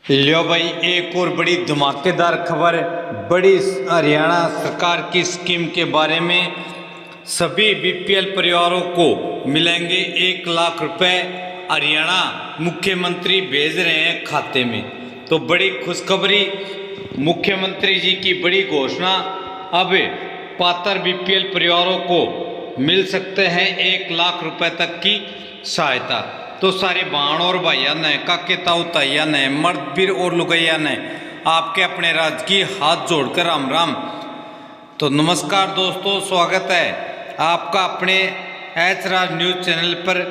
लो भाई, एक और बड़ी धमाकेदार खबर। बड़ी हरियाणा सरकार की स्कीम के बारे में। सभी बीपीएल परिवारों को मिलेंगे 1 लाख रुपए। हरियाणा मुख्यमंत्री भेज रहे हैं खाते में। तो बड़ी खुशखबरी, मुख्यमंत्री जी की बड़ी घोषणा। अब पात्र बीपीएल परिवारों को मिल सकते हैं 1 लाख रुपए तक की सहायता। तो सारे बहन और भाइया ने, काके ताऊ ताइया ने, मर्द वीर और लुगैया ने आपके अपने राज्य की हाथ जोड़कर राम राम। तो नमस्कार दोस्तों, स्वागत है आपका अपने एच राज न्यूज़ चैनल पर।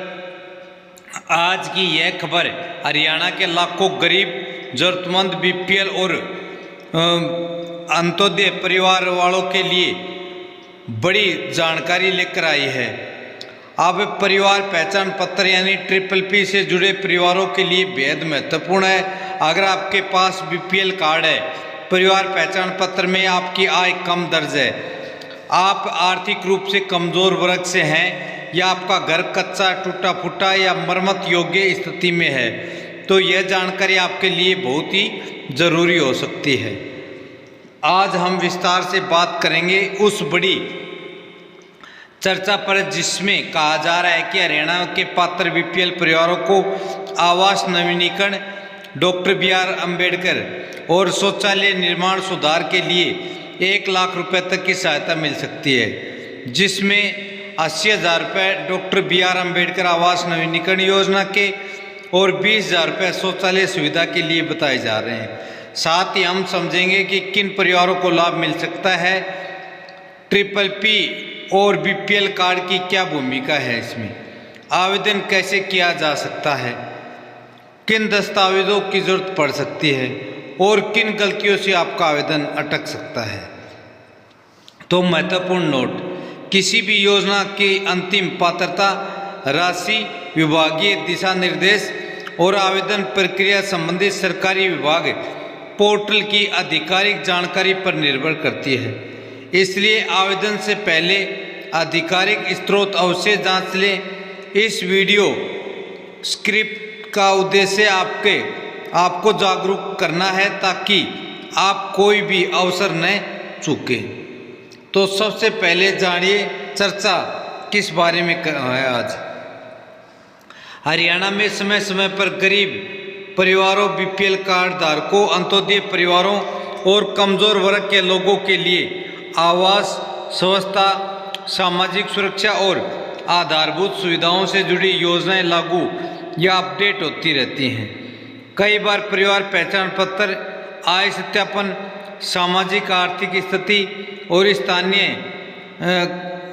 आज की यह खबर हरियाणा के लाखों गरीब जरूरतमंद बीपीएल और अंत्योदय परिवार वालों के लिए बड़ी जानकारी लेकर आई है। अब परिवार पहचान पत्र यानी PPP से जुड़े परिवारों के लिए बेहद महत्वपूर्ण है। अगर आपके पास बीपीएल कार्ड है, परिवार पहचान पत्र में आपकी आय कम दर्ज है, आप आर्थिक रूप से कमजोर वर्ग से हैं, या आपका घर कच्चा टूटा फूटा या मरम्मत योग्य स्थिति में है, तो यह जानकारी आपके लिए बहुत ही ज़रूरी हो सकती है। आज हम विस्तार से बात करेंगे उस बड़ी चर्चा पर जिसमें कहा जा रहा है कि हरियाणा के पात्र बीपीएल परिवारों को आवास नवीनीकरण, डॉक्टर BR अम्बेडकर और शौचालय निर्माण सुधार के लिए 1 लाख रुपए तक की सहायता मिल सकती है, जिसमें 80,000 रुपये डॉक्टर BR अम्बेडकर आवास नवीनीकरण योजना के और 20,000 रुपये शौचालय सुविधा के लिए बताए जा रहे हैं। साथ ही हम समझेंगे कि किन परिवारों को लाभ मिल सकता है, PPP और बीपीएल कार्ड की क्या भूमिका है, इसमें आवेदन कैसे किया जा सकता है, किन दस्तावेजों की जरूरत पड़ सकती है और किन गलतियों से आपका आवेदन अटक सकता है। तो महत्वपूर्ण नोट, किसी भी योजना की अंतिम पात्रता राशि, विभागीय दिशा निर्देश और आवेदन प्रक्रिया संबंधी सरकारी विभाग पोर्टल की आधिकारिक जानकारी पर निर्भर करती है। इसलिए आवेदन से पहले आधिकारिक स्रोत अवश्य जांच लें। इस वीडियो स्क्रिप्ट का उद्देश्य आपको जागरूक करना है ताकि आप कोई भी अवसर न चूकें। तो सबसे पहले जानिए चर्चा किस बारे में है आज। हरियाणा में समय समय पर गरीब परिवारों, बीपीएल कार्ड धारकों, अंत्योदय परिवारों और कमजोर वर्ग के लोगों के लिए आवास, स्वास्थ्य, सामाजिक सुरक्षा और आधारभूत सुविधाओं से जुड़ी योजनाएं लागू या अपडेट होती रहती हैं। कई बार परिवार पहचान पत्र, आय सत्यापन, सामाजिक आर्थिक स्थिति और स्थानीय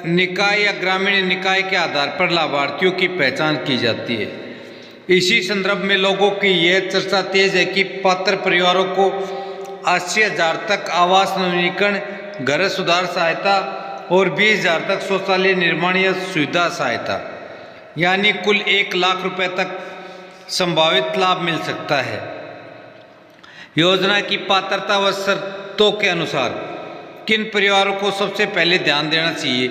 निकाय या ग्रामीण निकाय के आधार पर लाभार्थियों की पहचान की जाती है। इसी संदर्भ में लोगों की यह चर्चा तेज है कि पात्र परिवारों को 80,000 तक आवास नवीनीकरण, घर सुधार सहायता और 20,000 तक शौचालय निर्माण या सुविधा सहायता, यानी कुल 1 लाख रुपए तक संभावित लाभ मिल सकता है। योजना की पात्रता व शर्तों के अनुसार किन परिवारों को सबसे पहले ध्यान देना चाहिए।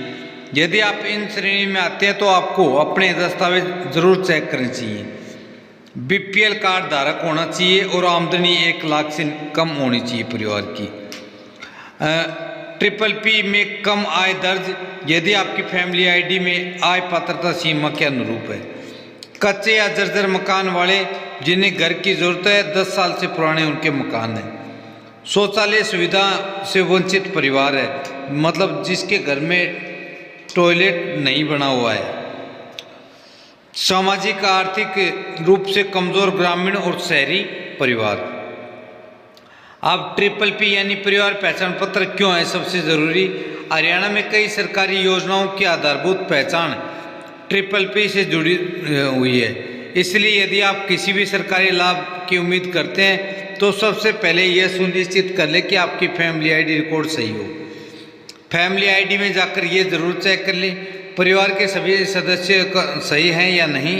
यदि आप इन श्रेणी में आते हैं तो आपको अपने दस्तावेज जरूर चेक करने चाहिए। बीपीएल कार्ड धारक होना चाहिए और आमदनी 1 लाख से कम होनी चाहिए परिवार की। PPP में कम आय दर्ज, यदि आपकी फैमिली आईडी में आय पात्रता सीमा के अनुरूप है। कच्चे या जर्जर मकान वाले जिन्हें घर की जरूरत है, 10 साल से पुराने उनके मकान हैं। शौचालय सुविधा से वंचित परिवार है, मतलब जिसके घर में टॉयलेट नहीं बना हुआ है। सामाजिक आर्थिक रूप से कमजोर ग्रामीण और शहरी परिवार। अब PPP यानी परिवार पहचान पत्र क्यों है सबसे ज़रूरी। हरियाणा में कई सरकारी योजनाओं की आधारभूत पहचान PPP से जुड़ी हुई है। इसलिए यदि आप किसी भी सरकारी लाभ की उम्मीद करते हैं तो सबसे पहले यह सुनिश्चित कर लें कि आपकी फैमिली आईडी रिकॉर्ड सही हो। फैमिली आईडी में जाकर ये ज़रूर चेक कर लें परिवार के सभी सदस्य सही हैं या नहीं,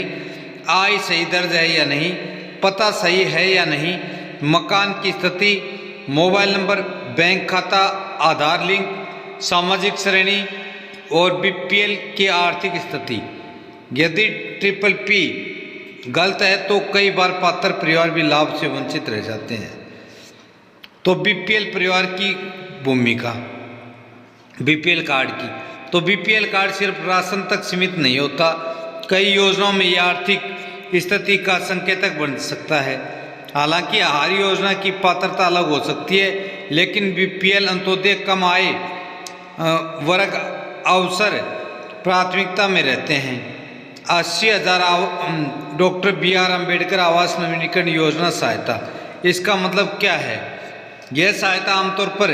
आय सही दर्ज है या नहीं, पता सही है या नहीं, मकान की स्थिति, मोबाइल नंबर, बैंक खाता, आधार लिंक, सामाजिक श्रेणी और बीपीएल की आर्थिक स्थिति। यदि PPP गलत है तो कई बार पात्र परिवार भी लाभ से वंचित रह जाते हैं। तो बीपीएल परिवार की भूमिका, बीपीएल कार्ड की, तो बीपीएल कार्ड सिर्फ राशन तक सीमित नहीं होता, कई योजनाओं में यह आर्थिक स्थिति का संकेतक बन सकता है। हालांकि आहार योजना की पात्रता अलग हो सकती है, लेकिन बीपीएल अंत्योदय कम आय वर्ग अवसर प्राथमिकता में रहते हैं। 80,000 डॉक्टर BR अम्बेडकर आवास नवीनीकरण योजना सहायता, इसका मतलब क्या है? यह सहायता आमतौर पर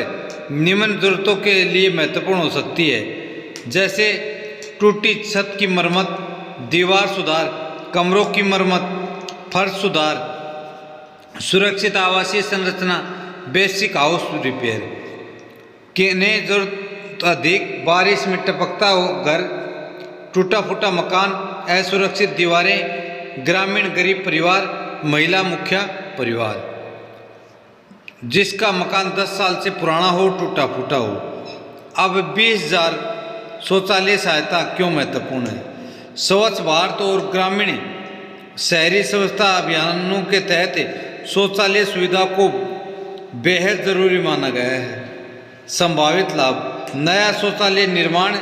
निम्न जरूरतों के लिए महत्वपूर्ण हो सकती है, जैसे टूटी छत की मरम्मत, दीवार सुधार, कमरों की मरम्मत, फर्श सुधार, सुरक्षित आवासीय संरचना, बेसिक हाउस रिपेयर। किन्हें जरूरत अधिक, बारिश में टपकता हो घर, टूटा फूटा मकान, असुरक्षित दीवारें, ग्रामीण गरीब परिवार, महिला मुखिया परिवार जिसका मकान 10 साल से पुराना हो, टूटा फूटा हो। अब 20,000 शौचालय सहायता क्यों महत्वपूर्ण है? स्वच्छ भारत और ग्रामीण शहरी स्वच्छता अभियानों के तहत शौचालय सुविधा को बेहद जरूरी माना गया है। संभावित लाभ: नया शौचालय निर्माण,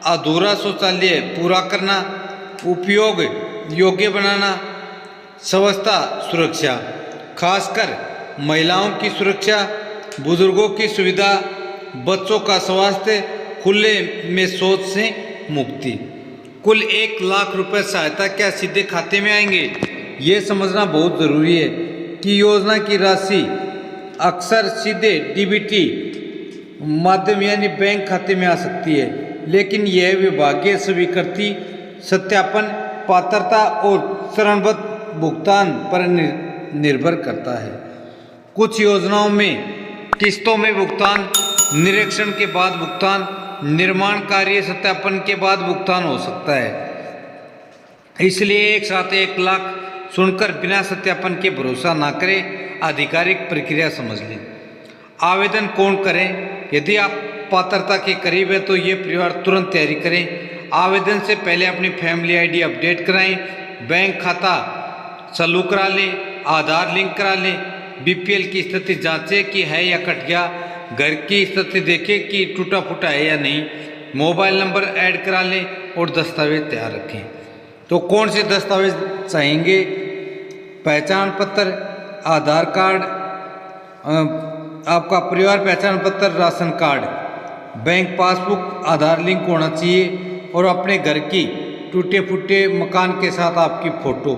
अधूरा शौचालय पूरा करना, उपयोग योग्य बनाना, स्वच्छता सुरक्षा, खासकर महिलाओं की सुरक्षा, बुजुर्गों की सुविधा, बच्चों का स्वास्थ्य, खुले में शौच से मुक्ति। कुल 1 लाख रुपए सहायता क्या सीधे खाते में आएंगे? ये समझना बहुत ज़रूरी है कि योजना की राशि अक्सर सीधे डीबीटी माध्यम यानी बैंक खाते में आ सकती है, लेकिन यह विभागीय स्वीकृति, सत्यापन, पात्रता और चरणबद्ध भुगतान पर निर्भर करता है। कुछ योजनाओं में किस्तों में भुगतान, निरीक्षण के बाद भुगतान, निर्माण कार्य सत्यापन के बाद भुगतान हो सकता है। इसलिए एक साथ 1 लाख सुनकर बिना सत्यापन के भरोसा ना करें, आधिकारिक प्रक्रिया समझ लें। आवेदन कौन करें? यदि आप पात्रता के करीब है तो ये परिवार तुरंत तैयारी करें। आवेदन से पहले अपनी फैमिली आईडी अपडेट कराएं, बैंक खाता चालू करा लें, आधार लिंक करा लें, बीपीएल की स्थिति जांचें कि है या कट गया, घर की स्थिति देखें कि टूटा फूटा है या नहीं, मोबाइल नंबर ऐड करा लें और दस्तावेज तैयार रखें। तो कौन से दस्तावेज चाहेंगे? पहचान पत्र, आधार कार्ड, आपका परिवार पहचान पत्र, राशन कार्ड, बैंक पासबुक, आधार लिंक होना चाहिए और अपने घर की टूटे फूटे मकान के साथ आपकी फ़ोटो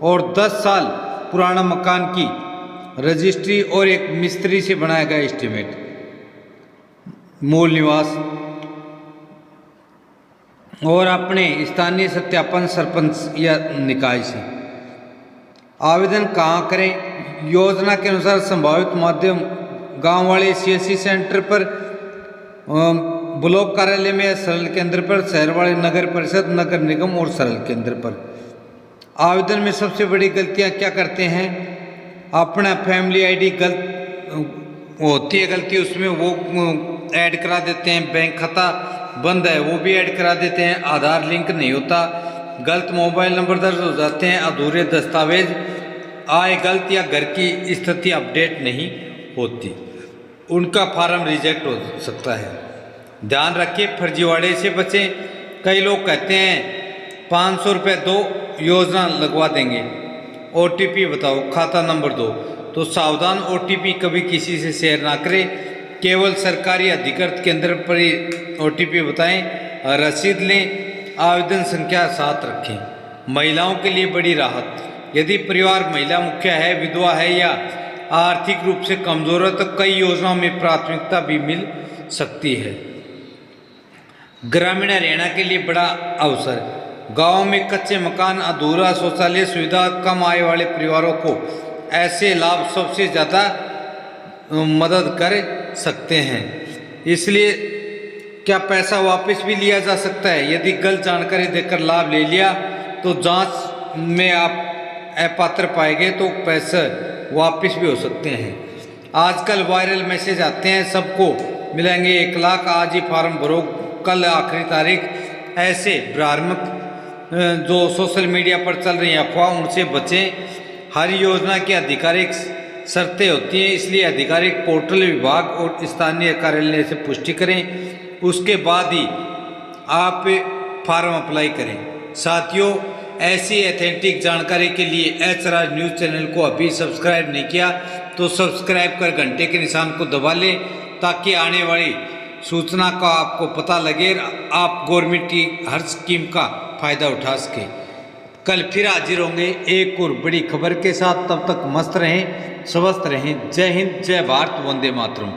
और 10 साल पुराना मकान की रजिस्ट्री और एक मिस्त्री से बनाया गया एस्टीमेट, मूल निवास और अपने स्थानीय सत्यापन सरपंच या निकाय से। आवेदन कहाँ करें? योजना के अनुसार संभावित माध्यम गांव वाले CSC सेंटर पर, ब्लॉक कार्यालय में सरल केंद्र पर, शहर वाले नगर परिषद, नगर निगम और सरल केंद्र पर। आवेदन में सबसे बड़ी गलतियां क्या करते हैं? अपना फैमिली आईडी गलत होती है, गलती उसमें वो ऐड करा देते हैं, बैंक खाता बंद है वो भी ऐड करा देते हैं, आधार लिंक नहीं होता, गलत मोबाइल नंबर दर्ज हो जाते हैं, अधूरे दस्तावेज, आय गलत या घर की स्थिति अपडेट नहीं होती, उनका फॉर्म रिजेक्ट हो सकता है। ध्यान रखिए, फर्जीवाड़े से बचें। कई लोग कहते हैं 500 रुपये दो योजना लगवा देंगे, OTP बताओ, खाता नंबर दो। तो सावधान, OTP कभी किसी से शेयर ना करें, केवल सरकारी अधिकृत केंद्र पर ही OTP बताएं, रसीद लें, आवेदन संख्या साथ रखें। महिलाओं के लिए बड़ी राहत: यदि परिवार महिला मुखिया है, विधवा है या आर्थिक रूप से कमजोर है तो कई योजनाओं में प्राथमिकता भी मिल सकती है। ग्रामीण हरियाणा के लिए बड़ा अवसर: गांव में कच्चे मकान, अधूरा शौचालय सुविधा, कम आय वाले परिवारों को ऐसे लाभ सबसे ज़्यादा मदद कर सकते हैं। इसलिए क्या पैसा वापस भी लिया जा सकता है? यदि गलत जानकारी देकर लाभ ले लिया तो जांच में आप अपात्र पाए गए तो पैसे वापस भी हो सकते हैं। आजकल वायरल मैसेज आते हैं, सबको मिलेंगे 1 लाख, आज ही फॉर्म भरो, कल आखिरी तारीख। ऐसे भ्रामक जो सोशल मीडिया पर चल रही अफवाह उनसे बचें। हर योजना की आधिकारिक शर्तें होती हैं, इसलिए आधिकारिक पोर्टल विभाग और स्थानीय कार्यालय से पुष्टि करें, उसके बाद ही आप फॉर्म अप्लाई करें। साथियों, ऐसी ऑथेंटिक जानकारी के लिए एचआरआर न्यूज़ चैनल को अभी सब्सक्राइब नहीं किया तो सब्सक्राइब कर घंटे के निशान को दबा लें, ताकि आने वाली सूचना का आपको पता लगे, आप गवर्नमेंट की हर स्कीम का फ़ायदा उठा सकें। कल फिर हाजिर होंगे एक और बड़ी खबर के साथ, तब तक मस्त रहें, स्वस्थ रहें। जय हिंद, जय भारत, वंदे मातरम।